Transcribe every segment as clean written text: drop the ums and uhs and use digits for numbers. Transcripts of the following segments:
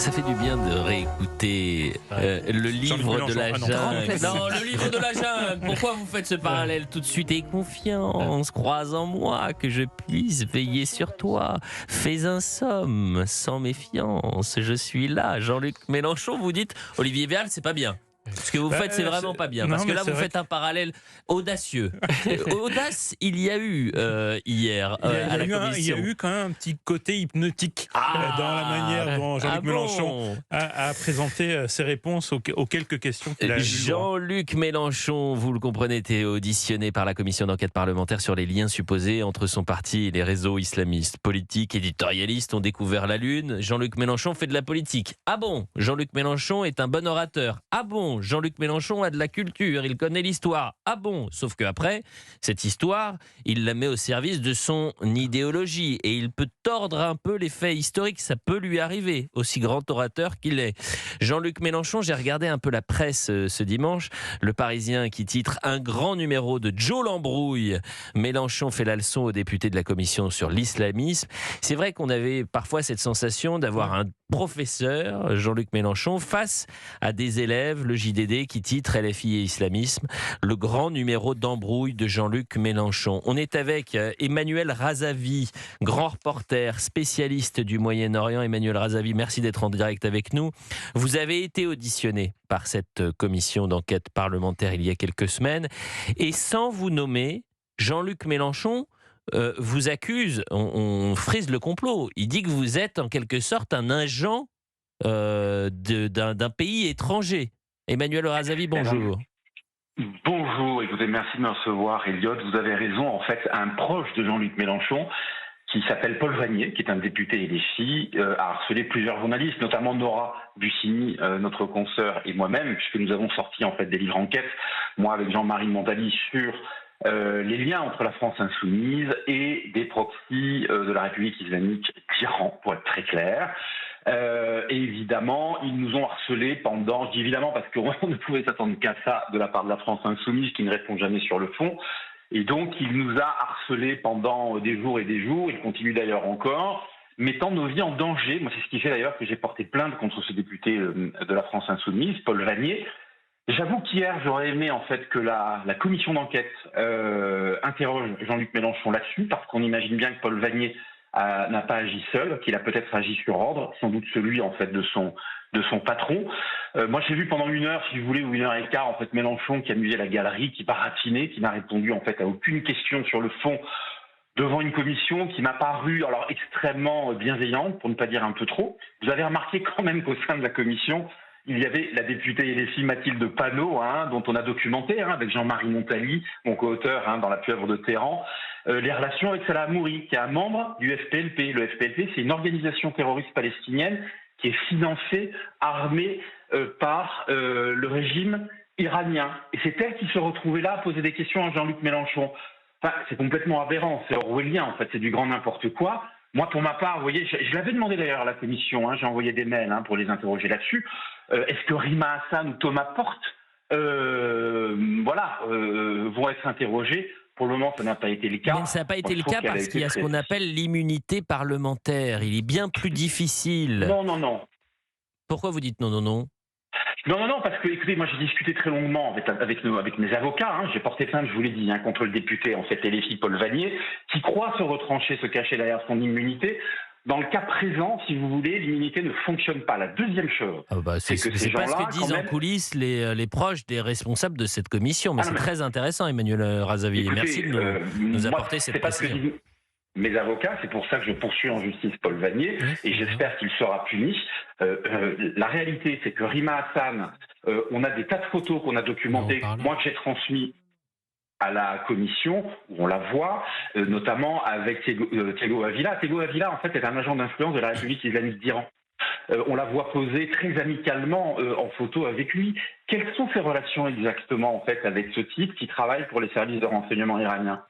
Ça fait du bien de réécouter le livre de la jungle. Non, le livre de la jungle. Pourquoi vous faites ce parallèle tout de suite? Aie confiance, crois en moi, que je puisse veiller sur toi. Fais un somme, sans méfiance. Je suis là. Jean-Luc Mélenchon, vous dites, Olivier Véal, c'est pas bien. Ce que vous faites, c'est vraiment pas bien. Parce que là, vous faites un parallèle audacieux. Audace, il y a eu hier à la commission. Il y a eu quand même un petit côté hypnotique dans la manière dont Jean-Luc Mélenchon a présenté ses réponses aux quelques questions qu'il a eues. Jean-Luc Mélenchon, vous le comprenez, était auditionné par la commission d'enquête parlementaire sur les liens supposés entre son parti et les réseaux islamistes. Politiques, éditorialistes ont découvert la Lune. Jean-Luc Mélenchon fait de la politique. Ah bon? Jean-Luc Mélenchon est un bon orateur. Ah bon? Jean-Luc Mélenchon a de la culture, il connaît l'histoire. Ah bon? Sauf qu'après, cette histoire, il la met au service de son idéologie et il peut tordre un peu les faits historiques, ça peut lui arriver, aussi grand orateur qu'il est. Jean-Luc Mélenchon, j'ai regardé un peu la presse ce dimanche, Le Parisien qui titre « Un grand numéro de Joe l'embrouille ». Mélenchon fait la leçon aux députés de la commission sur l'islamisme. C'est vrai qu'on avait parfois cette sensation d'avoir un professeur, Jean-Luc Mélenchon, face à des élèves, le JDD qui titre LFI et islamisme, le grand numéro d'embrouille de Jean-Luc Mélenchon. On est avec Emmanuel Razavi, grand reporter, spécialiste du Moyen-Orient. Emmanuel Razavi, merci d'être en direct avec nous. Vous avez été auditionné par cette commission d'enquête parlementaire il y a quelques semaines et sans vous nommer, Jean-Luc Mélenchon vous accuse, on frise le complot. Il dit que vous êtes en quelque sorte un agent d'un pays étranger. Emmanuel Razavi, bonjour. Bonjour, écoutez, merci de me recevoir, Elliot. Vous avez raison, en fait, un proche de Jean-Luc Mélenchon, qui s'appelle Paul Vannier, qui est un député LFI, a harcelé plusieurs journalistes, notamment Nora Bussini, notre consoeur, et moi-même, puisque nous avons sorti en fait des livres enquêtes, moi avec Jean-Marie Montali, sur les liens entre la France insoumise et des proxys de la République islamique d'Iran, pour être très clair. Et évidemment, ils nous ont harcelés pendant, je dis évidemment parce qu'on ne pouvait s'attendre qu'à ça de la part de la France insoumise qui ne répond jamais sur le fond. Et donc, il nous a harcelés pendant des jours et des jours, il continue d'ailleurs encore, mettant nos vies en danger. Moi, c'est ce qui fait d'ailleurs que j'ai porté plainte contre ce député de la France insoumise, Paul Vannier. J'avoue qu'hier, j'aurais aimé en fait que la commission d'enquête interroge Jean-Luc Mélenchon là-dessus, parce qu'on imagine bien que Paul Vannier n'a pas agi seul, qu'il a peut-être agi sur ordre, sans doute celui en fait de son patron. Moi, j'ai vu pendant une heure, si vous voulez, ou une heure et quart, en fait, Mélenchon qui amusait la galerie, qui baratinait, qui n'a répondu en fait à aucune question sur le fond devant une commission qui m'a paru alors extrêmement bienveillante, pour ne pas dire un peu trop. Vous avez remarqué quand même qu'au sein de la commission, il y avait la députée LFI Mathilde Panot, dont on a documenté, avec Jean-Marie Montali, mon co-auteur dans La pieuvre de Téhéran, les relations avec Salah Hamouri, qui est un membre du FPLP. Le FPLP, c'est une organisation terroriste palestinienne qui est financée, armée par le régime iranien. Et c'est elle qui se retrouvait là à poser des questions à Jean-Luc Mélenchon. Enfin, c'est complètement aberrant, c'est orwellien en fait, c'est du grand n'importe quoi. Moi, pour ma part, vous voyez, je l'avais demandé d'ailleurs à la commission, j'ai envoyé des mails pour les interroger là-dessus. Est-ce que Rima Hassan ou Thomas Porte vont être interrogés? Pour le moment, ça n'a pas été le cas. Mais ça n'a pas été le cas parce qu'il y a ce qu'on appelle l'immunité parlementaire. Il est bien plus difficile. Non. Pourquoi vous dites non? Non, parce que, écoutez, moi j'ai discuté très longuement avec mes avocats. J'ai porté plainte, je vous l'ai dit, contre le député, en fait, LFI Paul Vannier, qui croit se retrancher, se cacher derrière son immunité. Dans le cas présent, si vous voulez, l'immunité ne fonctionne pas. La deuxième chose, c'est pas ce que disent en coulisses les proches des responsables de cette commission. Mais c'est très intéressant, Emmanuel Razavi. Écoutez, merci de nous apporter cette précision. Mes avocats, c'est pour ça que je poursuis en justice Paul Vannier, et j'espère qu'il sera puni. La réalité, c'est que Rima Hassan, on a des tas de photos qu'on a documentées, moi que j'ai transmis à la commission, où on la voit, notamment avec Thiago Avila. Thiago Avila, en fait, est un agent d'influence de la République islamique d'Iran. On la voit poser très amicalement en photo avec lui. Quelles sont ses relations exactement, en fait, avec ce type qui travaille pour les services de renseignement iraniens?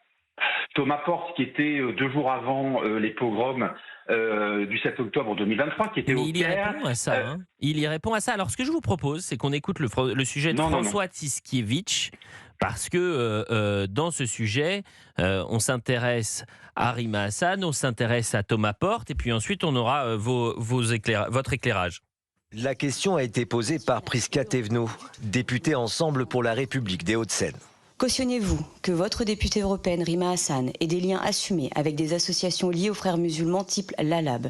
Thomas Porte, qui était 2 jours avant les pogroms du 7 octobre 2023, qui était au Caire. Il y répond à ça. Il y répond à ça. Alors, ce que je vous propose, c'est qu'on écoute le sujet de François Tiskiewicz, parce que dans ce sujet, on s'intéresse à Rima Hassan, on s'intéresse à Thomas Porte, et puis ensuite, on aura votre éclairage. La question a été posée par Prisca Thévenot, députée Ensemble pour la République des Hauts-de-Seine. Cautionnez-vous que votre députée européenne Rima Hassan ait des liens assumés avec des associations liées aux frères musulmans type l'Alab?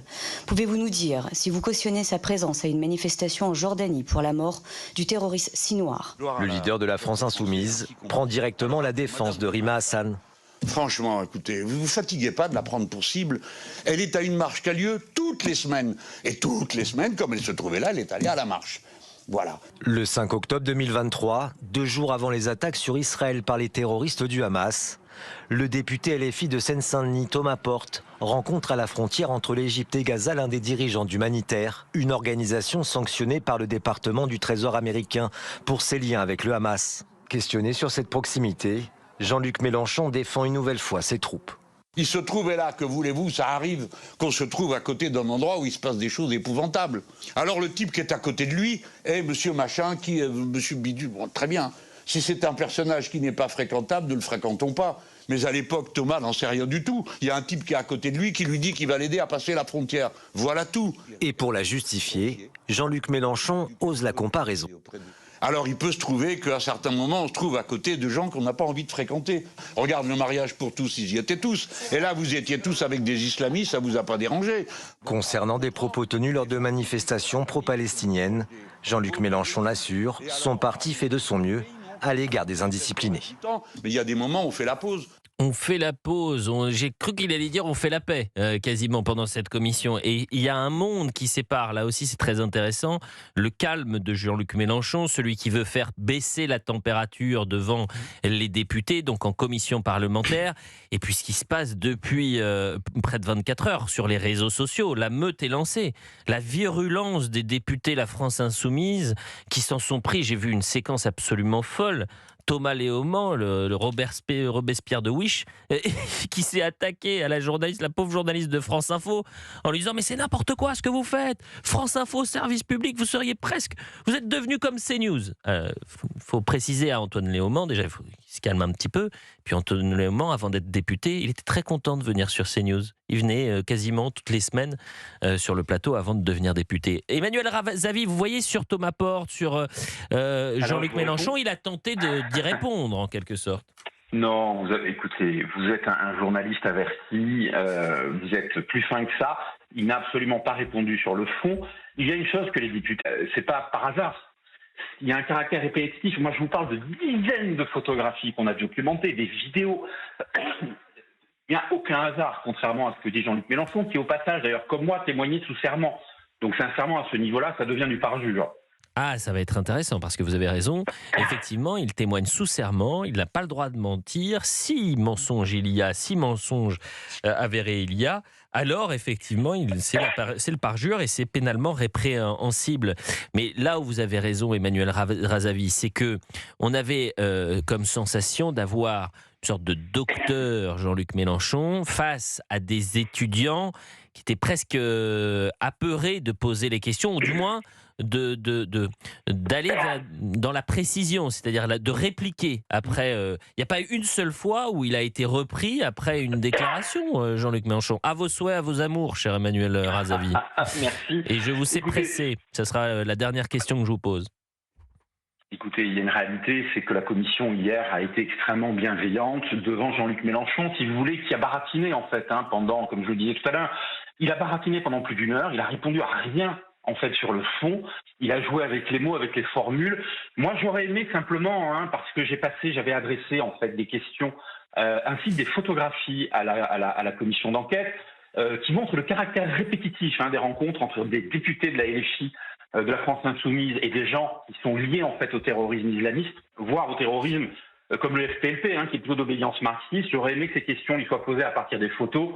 Pouvez-vous nous dire si vous cautionnez sa présence à une manifestation en Jordanie pour la mort du terroriste Sinoir? Le leader de la France Insoumise prend directement la défense de Rima Hassan. Franchement, écoutez, vous vous fatiguez pas de la prendre pour cible. Elle est à une marche qui a lieu toutes les semaines. Et toutes les semaines, comme elle se trouvait là, elle est allée à la marche. Voilà. Le 5 octobre 2023, 2 jours avant les attaques sur Israël par les terroristes du Hamas, le député LFI de Seine-Saint-Denis, Thomas Porte, rencontre à la frontière entre l'Égypte et Gaza l'un des dirigeants d'Humanitaire, une organisation sanctionnée par le département du Trésor américain pour ses liens avec le Hamas. Questionné sur cette proximité, Jean-Luc Mélenchon défend une nouvelle fois ses troupes. Il se trouvait là, que voulez-vous, ça arrive qu'on se trouve à côté d'un endroit où il se passe des choses épouvantables. Alors le type qui est à côté de lui est monsieur machin, qui est monsieur Bidu, bon, très bien. Si c'est un personnage qui n'est pas fréquentable, ne le fréquentons pas. Mais à l'époque, Thomas n'en sait rien du tout. Il y a un type qui est à côté de lui qui lui dit qu'il va l'aider à passer la frontière. Voilà tout. Et pour la justifier, Jean-Luc Mélenchon ose la comparaison. Alors il peut se trouver qu'à certains moments, on se trouve à côté de gens qu'on n'a pas envie de fréquenter. Regarde le mariage pour tous, ils y étaient tous. Et là, vous étiez tous avec des islamistes, ça vous a pas dérangé. Concernant des propos tenus lors de manifestations pro-palestiniennes, Jean-Luc Mélenchon l'assure, son parti fait de son mieux à l'égard des indisciplinés. Mais il y a des moments où on fait la pause. On fait la pause. J'ai cru qu'il allait dire on fait la paix quasiment pendant cette commission. Et il y a un monde qui sépare, là aussi c'est très intéressant, le calme de Jean-Luc Mélenchon, celui qui veut faire baisser la température devant les députés, donc en commission parlementaire, et puis ce qui se passe depuis près de 24 heures sur les réseaux sociaux. La meute est lancée. La virulence des députés La France Insoumise qui s'en sont pris, j'ai vu une séquence absolument folle, Thomas Léaumont, le Robespierre de Wish, qui s'est attaqué à la pauvre journaliste de France Info, en lui disant « Mais c'est n'importe quoi ce que vous faites. France Info, service public, vous êtes devenu comme CNews. » Faut préciser à Antoine Léaumont, déjà, il faut qu'il se calme un petit peu. Puis Antoine Léaumont, avant d'être député, il était très content de venir sur CNews. Il venait quasiment toutes les semaines sur le plateau avant de devenir député. Emmanuel Razavi, vous voyez sur Thomas Porte, sur Jean-Luc Mélenchon, il a tenté d'y répondre en quelque sorte. Non, écoutez, vous êtes un journaliste averti, vous êtes plus fin que ça. Il n'a absolument pas répondu sur le fond. Il y a une chose que les députés, c'est pas par hasard. Il y a un caractère répétitif. Moi, je vous parle de dizaines de photographies qu'on a documentées, des vidéos. Il n'y a aucun hasard, contrairement à ce que dit Jean-Luc Mélenchon, qui au passage, d'ailleurs, comme moi, témoignait sous serment. Donc sincèrement, à ce niveau-là, ça devient du parjure. Ah, ça va être intéressant parce que vous avez raison. Effectivement, il témoigne sous serment, il n'a pas le droit de mentir. Si mensonge il y a, si mensonge avéré il y a, alors effectivement, c'est le parjure et c'est pénalement répréhensible. Mais là où vous avez raison, Emmanuel Razavi, c'est que on avait comme sensation d'avoir une sorte de docteur Jean-Luc Mélenchon face à des étudiants qui étaient presque apeurés de poser les questions, ou du moins d'aller dans la précision, c'est-à-dire de répliquer. Après, il n'y a pas eu une seule fois où il a été repris après une déclaration, Jean-Luc Mélenchon. À vos souhaits, à vos amours, cher Emmanuel Razavi. Merci. Et je vous sais pressé. Ce sera la dernière question que je vous pose. Écoutez, il y a une réalité, c'est que la commission hier a été extrêmement bienveillante devant Jean-Luc Mélenchon, si vous voulez, qui a baratiné en fait, pendant, comme je le disais tout à l'heure, il a baratiné pendant plus d'une heure, il a répondu à rien en fait sur le fond, il a joué avec les mots, avec les formules. Moi, j'aurais aimé simplement, parce que j'avais adressé en fait des questions, ainsi que des photographies à la commission d'enquête, qui montrent le caractère répétitif des rencontres entre des députés de la LFI, de la France Insoumise et des gens qui sont liés en fait au terrorisme islamiste, voire au terrorisme comme le FPLP, qui est plutôt d'obédience marxiste. J'aurais aimé que ces questions lui soient posées à partir des photos.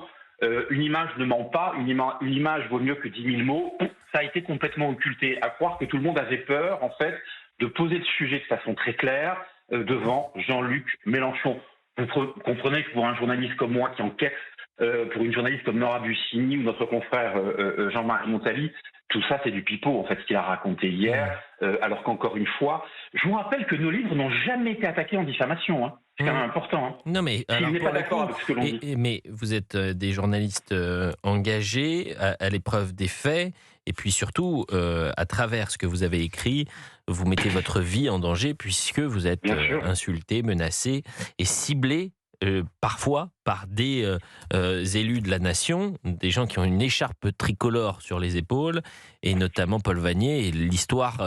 Une image ne ment pas, une image vaut mieux que 10 000 mots. Ça a été complètement occulté, à croire que tout le monde avait peur en fait de poser le sujet de façon très claire devant Jean-Luc Mélenchon. Vous comprenez que pour un journaliste comme moi qui enquête, pour une journaliste comme Nora Bussini ou notre confrère Jean-Marie Montali, tout ça, c'est du pipeau, en fait, ce qu'il a raconté hier, alors qu'encore une fois, je vous rappelle que nos livres n'ont jamais été attaqués en diffamation. C'est quand même important. Non, mais s'il n'est pas d'accord avec ce que l'on dit. Mais vous êtes des journalistes engagés à l'épreuve des faits. Et puis surtout, à travers ce que vous avez écrit, vous mettez votre vie en danger puisque vous êtes insulté, menacé et ciblé parfois par des élus de la nation, des gens qui ont une écharpe tricolore sur les épaules, et notamment Paul Vannier. Et l'histoire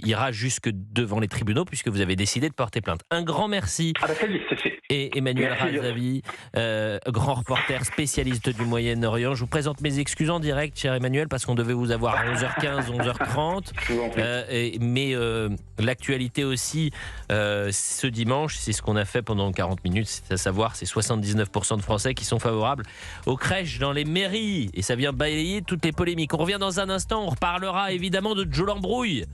ira jusque devant les tribunaux puisque vous avez décidé de porter plainte. Un grand merci. Ah bah ça y est, c'est fait. Et Emmanuel Razavi, grand reporter spécialiste du Moyen-Orient. Je vous présente mes excuses en direct, cher Emmanuel, parce qu'on devait vous avoir à 11h15, 11h30. Mais l'actualité aussi, ce dimanche, c'est ce qu'on a fait pendant 40 minutes, c'est à savoir, c'est 79% de Français qui sont favorables aux crèches dans les mairies. Et ça vient balayer toutes les polémiques. On revient dans un instant, on reparlera évidemment de Joe l'embrouille.